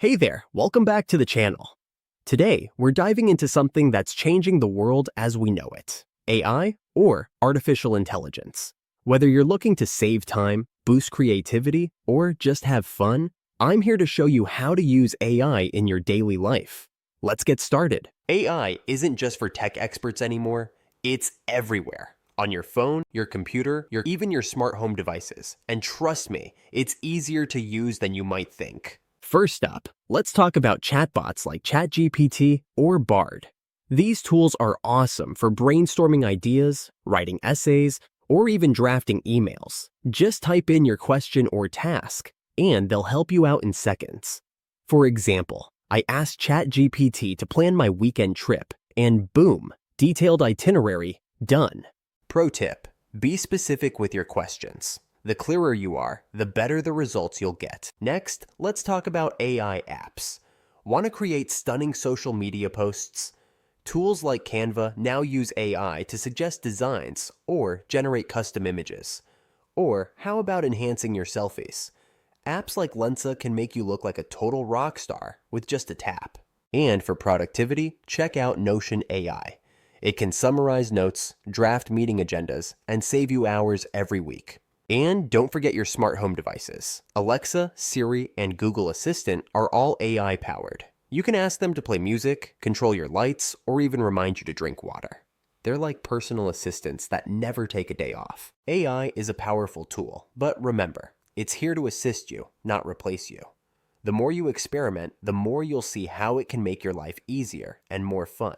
Hey there, welcome back to the channel. Today, we're diving into something that's changing the world as we know it, AI or artificial intelligence. Whether you're looking to save time, boost creativity, or just have fun, I'm here to show you how to use AI in your daily life. Let's get started. AI isn't just for tech experts anymore, it's everywhere. On your phone, your computer, even your smart home devices. And trust me, it's easier to use than you might think. First up, let's talk about chatbots like ChatGPT or Bard. These tools are awesome for brainstorming ideas, writing essays, or even drafting emails. Just type in your question or task, and they'll help you out in seconds. For example, I asked ChatGPT to plan my weekend trip, and boom, detailed itinerary, done. Pro tip: be specific with your questions. The clearer you are, the better the results you'll get. Next, let's talk about AI apps. Want to create stunning social media posts? Tools like Canva now use AI to suggest designs or generate custom images. Or how about enhancing your selfies? Apps like Lensa can make you look like a total rock star with just a tap. And for productivity, check out Notion AI. It can summarize notes, draft meeting agendas, and save you hours every week. And don't forget your smart home devices. Alexa, Siri, and Google Assistant are all AI powered. You can ask them to play music, control your lights, or even remind you to drink water. They're like personal assistants that never take a day off. AI is a powerful tool, but remember, it's here to assist you, not replace you. The more you experiment, the more you'll see how it can make your life easier and more fun.